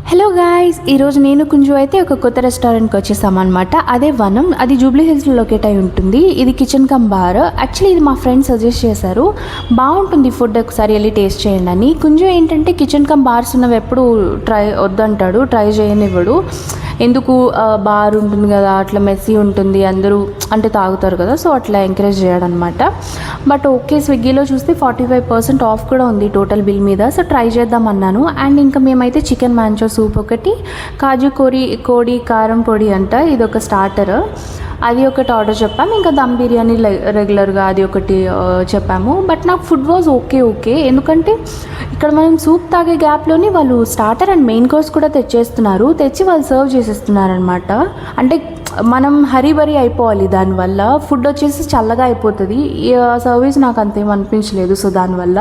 Hello guys, ఈరోజు నేను కుంజు అయితే ఒక కొత్త రెస్టారెంట్కి వచ్చేసామన్నమాట. అదే వనం, అది జూబ్లీ హిల్స్లో లొకేట్ అయి ఉంటుంది. ఇది కిచెన్ కమ్ బార్. యాక్చువల్లీ ఇది మా ఫ్రెండ్ సజెస్ట్ చేశారు, బాగుంటుంది ఫుడ్, ఒకసారి వెళ్ళి టేస్ట్ చేయండి అని. కుంజు ఏంటంటే కిచెన్ కమ్ బార్స్ ఉన్నవి ఎప్పుడు వద్దంటాడు, ట్రై చేయనివ్వడు. ఎందుకు, బార్ ఉంటుంది కదా, అట్లా మెస్సీ ఉంటుంది, అందరూ అంటే తాగుతారు కదా, సో అట్లా ఎంకరేజ్ చేయడనమాట. బట్ ఓకే, స్విగ్గీలో చూస్తే 45% ఆఫ్ కూడా ఉంది టోటల్ బిల్ మీద. సో ట్రై చేద్దాం అన్నాను. అండ్ ఇంకా మేమైతే చికెన్ మ్యాంచో సూప్ ఒకటి, కాజు కోడి కారం పొడి అంట, ఇది ఒక స్టార్టర్, అది ఒకటి ఆర్డర్ చెప్పాము. ఇంకా దమ్ బిర్యానీ రెగ్యులర్గా అది ఒకటి చెప్పాము. బట్ నాకు ఫుడ్ వాజ్ ఓకే, ఎందుకంటే ఇక్కడ మనం సూప్ తాగే గ్యాప్లోని వాళ్ళు స్టార్టర్ అండ్ మెయిన్ కోర్స్ కూడా తెచ్చి వాళ్ళు సర్వ్ చేసేస్తున్నారనమాట. అంటే మనం హరీబరీ అయిపోవాలి, దానివల్ల ఫుడ్ వచ్చేసి చల్లగా అయిపోతుంది. ఈ సర్వీస్ నాకు అంతేం అనిపించలేదు. సో దానివల్ల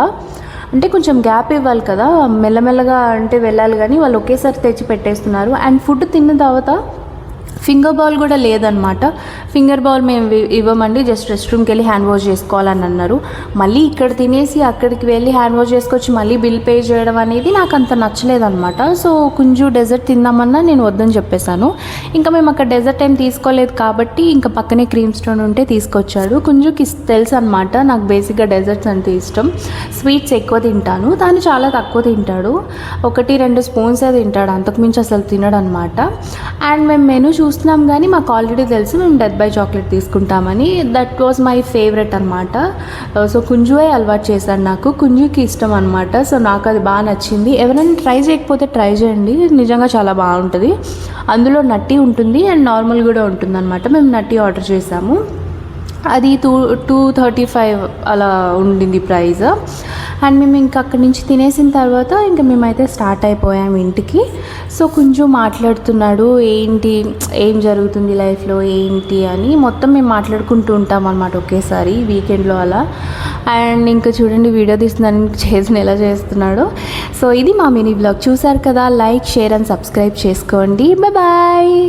అంటే కొంచెం గ్యాప్ ఇవ్వాలి కదా, మెల్లమెల్లగా అంటే వెళ్ళాలి, కానీ వాళ్ళు ఒకేసారి తెచ్చి పెట్టేస్తున్నారు. అండ్ ఫుడ్ తిన్న తర్వాత ఫింగర్ బౌల్ కూడా లేదనమాట. ఫింగర్ బౌల్ మేము ఇవ్వమండి, జస్ట్ రెస్ట్ రూమ్కి వెళ్ళి హ్యాండ్ వాష్ చేసుకోవాలని అన్నారు. మళ్ళీ ఇక్కడ తినేసి అక్కడికి వెళ్ళి హ్యాండ్ వాష్ చేసుకొచ్చి మళ్ళీ బిల్ పే చేయడం అనేది నాకు అంత నచ్చలేదన్నమాట. సో కుంజు డెజర్ట్ తిందామన్నా నేను వద్దని చెప్పేశాను. ఇంకా మేము అక్కడ డెజర్ట్ ఏం తీసుకోలేదు కాబట్టి ఇంకా పక్కనే క్రీమ్ స్టోన్ ఉంటే తీసుకొచ్చాడు. కుంజుకి తెలుసు అనమాట, నాకు బేసిక్గా డెజర్ట్స్ అంటే ఇష్టం, స్వీట్స్ ఎక్కువ తింటాను, తాను చాలా తక్కువ తింటాడు, 1-2 స్పూన్సే తింటాడు, అంతకుమించి అసలు తినడు అనమాట. అండ్ మేము మెనూ చూస్తున్నాం కానీ మాకు ఆల్రెడీ తెలుసు మేము డెత్ బై చాక్లెట్ తీసుకుంటామని. దట్ వాజ్ మై ఫేవరెట్ అనమాట. సో కుంజువే అలవాటు చేశాడు నాకు, కుంజుకి ఇష్టం అనమాట. సో నాకు అది బాగా నచ్చింది. ఎవరైనా ట్రై చేయకపోతే ట్రై చేయండి, నిజంగా చాలా బాగుంటుంది. అందులో నట్టి ఉంటుంది అండ్ నార్మల్ కూడా ఉంటుంది అనమాట. మేము నట్టి ఆర్డర్ చేసాము, అది 235 అలా ఉండింది ప్రైస్. అండ్ మేము ఇంకా అక్కడి నుంచి తినేసిన తర్వాత ఇంకా మేమైతే స్టార్ట్ అయిపోయాము ఇంటికి. సో కొంచెం మాట్లాడుతున్నాడు, ఏం జరుగుతుంది లైఫ్లో ఏంటి అని మొత్తం మేము మాట్లాడుకుంటూ ఉంటాం అనమాట ఒకేసారి వీకెండ్లో అలా. అండ్ ఇంకా చూడండి, వీడియో తీస్తున్నాను చేసిన ఎలా చేస్తున్నాడో. సో ఇది మా మినీ బ్లాగ్, చూసారు కదా. లైక్, షేర్ అండ్ సబ్స్క్రైబ్ చేసుకోండి. బాయ్.